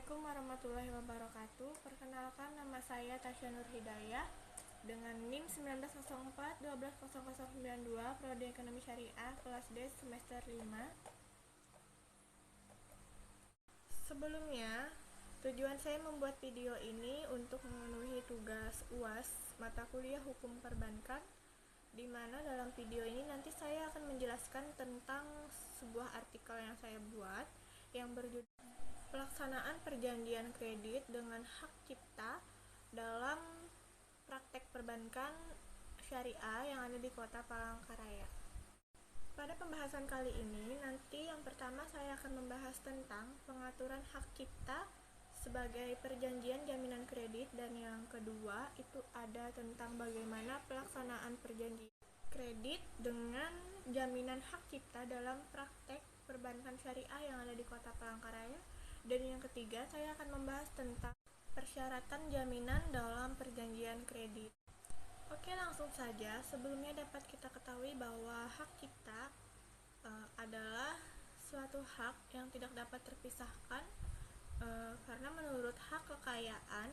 Assalamualaikum warahmatullahi wabarakatuh. Perkenalkan, nama saya Tasya Nur Hidayah dengan NIM 1904-120092, Prodi Ekonomi Syariah, kelas D semester 5. Sebelumnya, tujuan saya membuat video ini untuk memenuhi tugas UAS mata kuliah Hukum Perbankan, di mana dalam video ini nanti saya akan menjelaskan tentang sebuah artikel yang saya buat yang berjudul Pelaksanaan Perjanjian Kredit dengan Hak Cipta dalam Praktek Perbankan Syariah yang ada di Kota Palangkaraya. Pada pembahasan kali ini, nanti yang pertama saya akan membahas tentang pengaturan hak cipta sebagai perjanjian jaminan kredit, dan yang kedua itu ada tentang bagaimana pelaksanaan perjanjian kredit dengan jaminan hak cipta dalam praktek perbankan syariah yang ada di Kota Palangkaraya. Dan yang ketiga, saya akan membahas tentang persyaratan jaminan dalam perjanjian kredit. Oke, langsung saja. Sebelumnya dapat kita ketahui bahwa hak cipta adalah suatu hak yang tidak dapat terpisahkan karena menurut hak kekayaan,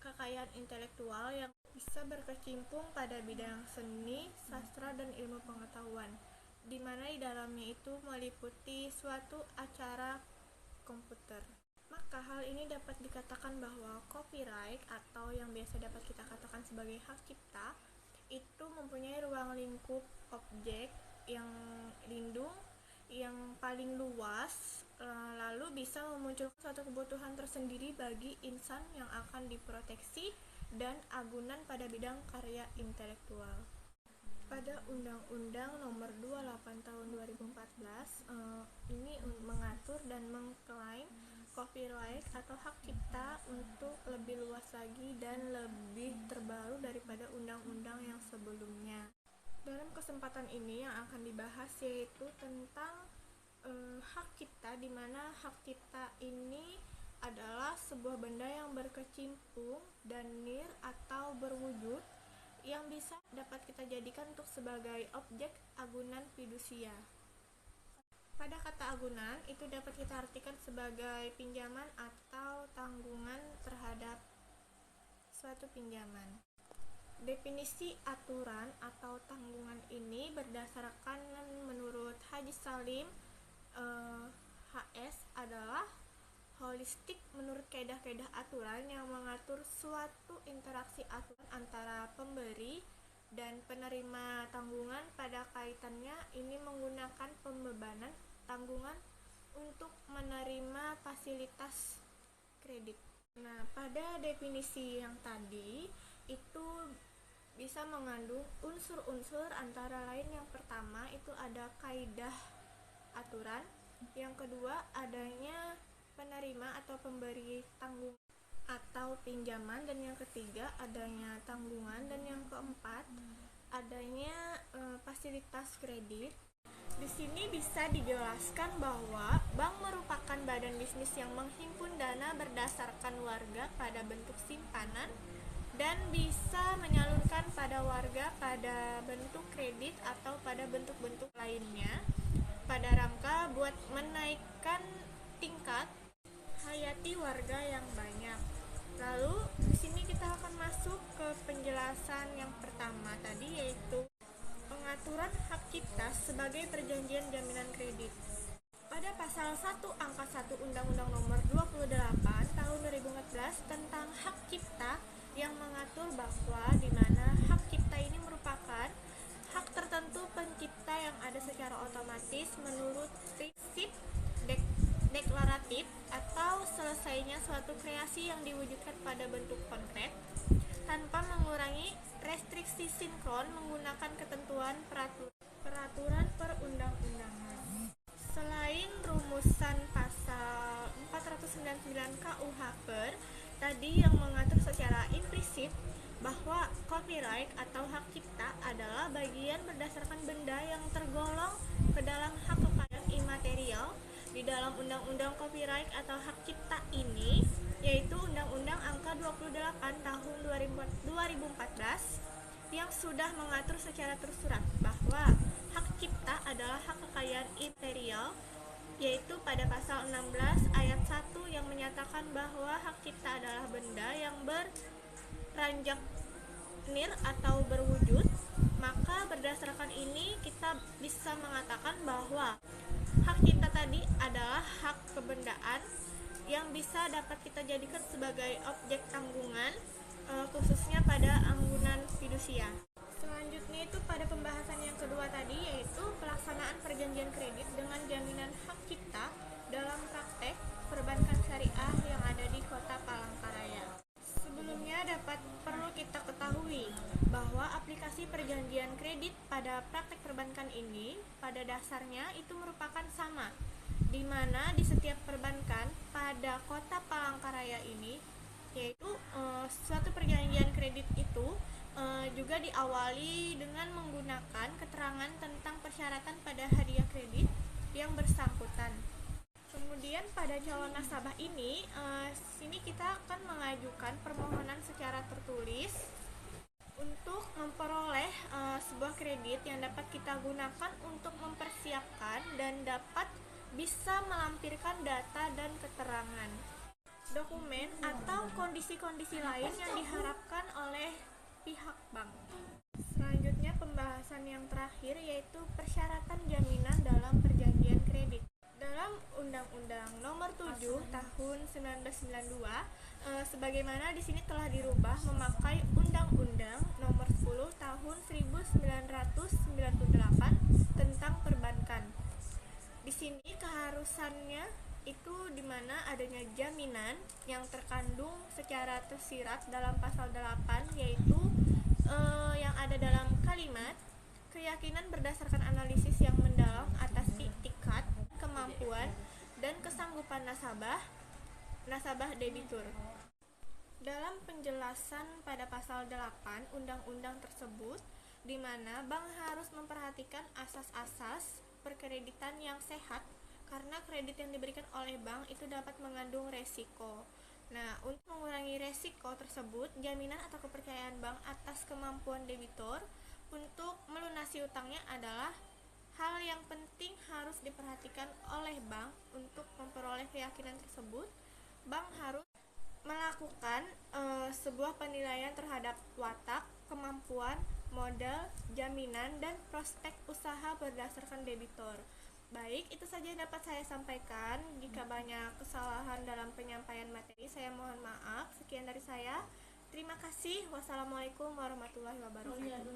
kekayaan intelektual yang bisa berkecimpung pada bidang seni, sastra, dan ilmu pengetahuan, di mana di dalamnya itu meliputi suatu acara komputer. Maka hal ini dapat dikatakan bahwa copyright atau yang biasa dapat kita katakan sebagai hak cipta itu mempunyai ruang lingkup objek yang lindung yang paling luas, lalu bisa memunculkan suatu kebutuhan tersendiri bagi insan yang akan diproteksi dan agunan pada bidang karya intelektual. Pada Undang-Undang Nomor 28 Tahun 2014 ini mengatur dan mengklaim copyright atau hak cipta untuk lebih luas lagi dan lebih terbaru daripada undang-undang yang sebelumnya. Dalam kesempatan ini yang akan dibahas yaitu tentang hak cipta, di mana hak cipta ini adalah sebuah benda yang berkecimpung dan nir atau berwujud yang bisa dapat kita jadikan untuk sebagai objek agunan fidusia. Pada kata agunan itu dapat kita artikan sebagai pinjaman atau tanggungan terhadap suatu pinjaman. Definisi aturan atau tanggungan ini berdasarkan menurut Haji Salim HS adalah holistik menurut kaedah-kaedah aturan yang mengatur suatu interaksi aturan antara pemberi dan penerima tanggungan pada kaitannya ini menggunakan pembebanan tanggungan untuk menerima fasilitas kredit. Nah, pada definisi yang tadi itu bisa mengandung unsur-unsur antara lain yang pertama itu ada kaidah aturan, yang kedua adanya penerima atau pemberi tanggungan atau pinjaman, dan yang ketiga adanya tanggungan, dan yang keempat adanya fasilitas kredit. Di sini bisa dijelaskan bahwa bank merupakan badan bisnis yang menghimpun dana berdasarkan warga pada bentuk simpanan dan bisa menyalurkan pada warga pada bentuk kredit atau pada bentuk-bentuk lainnya pada rangka buat menaikkan tingkat hayati warga yang banyak. Lalu di sini kita akan masuk ke penjelasan yang pertama tadi, yaitu pengaturan hak cipta sebagai perjanjian jaminan kredit. Pada pasal 1 angka 1 Undang-Undang Nomor 28 Tahun 2014 tentang hak cipta yang mengatur bahwa di mana hak cipta ini merupakan hak tertentu pencipta yang ada secara otomatis menurut prinsip deklaratif atau selesainya suatu kreasi yang diwujudkan pada bentuk konkret tanpa mengurangi restriksi sinkron menggunakan ketentuan peraturan perundang-undangan. Selain rumusan pasal 499 KUH tadi yang mengatur secara implisit bahwa copyright atau hak cipta adalah bagian berdasarkan benda yang tergolong ke dalam hak kekayaan imaterial di dalam Undang-Undang Copyright atau Hak Cipta ini, yaitu Undang-Undang Angka 28 Tahun 2014 yang sudah mengatur secara tersurat bahwa hak cipta adalah hak kekayaan immaterial, yaitu pada pasal 16 ayat 1 yang menyatakan mengatakan bahwa hak cipta adalah benda yang beranjak nir atau berwujud, maka berdasarkan ini kita bisa mengatakan bahwa hak cipta tadi adalah hak kebendaan yang bisa dapat kita jadikan sebagai objek tanggungan, khususnya pada anggunan fidusia. Selanjutnya itu pada pembahasan yang kedua tadi, yaitu pelaksanaan perjanjian kredit dengan jaminan hak cipta dalam praktek perbankan syariah yang ada di Kota Palangkaraya. Sebelumnya perlu kita ketahui bahwa aplikasi perjanjian kredit pada praktek perbankan ini pada dasarnya itu merupakan sama, di mana di setiap perbankan pada Kota Palangkaraya ini, yaitu suatu perjanjian kredit itu juga diawali dengan menggunakan keterangan tentang persyaratan pada hadiah kredit yang bersangkutan. Kemudian pada calon nasabah ini, sini kita akan mengajukan permohonan secara tertulis untuk memperoleh sebuah kredit yang dapat kita gunakan untuk mempersiapkan dan dapat bisa melampirkan data dan keterangan, dokumen atau kondisi-kondisi lain yang diharapkan oleh pihak bank. Selanjutnya pembahasan yang terakhir yaitu persyaratan jaminan dalam perjanjian kredit. Dalam Undang-Undang Nomor 7 Tahun 1992, sebagaimana di sini telah dirubah memakai Undang-Undang Nomor 10 Tahun 1998 tentang perbankan. Di sini keharusannya itu di mana adanya jaminan yang terkandung secara tersirat dalam pasal 8, yaitu yang ada dalam kalimat keyakinan berdasarkan analisis yang mendalam atas itikat, kemampuan, dan kesanggupan nasabah debitur. Dalam penjelasan pada pasal 8 undang-undang tersebut, di mana bank harus memperhatikan asas-asas perkreditan yang sehat karena kredit yang diberikan oleh bank itu dapat mengandung resiko. Nah, untuk mengurangi resiko tersebut, jaminan atau kepercayaan bank atas kemampuan debitur untuk melunasi utangnya adalah hal yang penting harus diperhatikan oleh bank. Untuk memperoleh keyakinan tersebut, bank harus melakukan sebuah penilaian terhadap watak, kemampuan, modal, jaminan, dan prospek usaha berdasarkan debitur. Baik, itu saja yang dapat saya sampaikan. Jika banyak kesalahan dalam penyampaian materi, saya mohon maaf. Sekian dari saya. Terima kasih. Wassalamualaikum warahmatullahi wabarakatuh.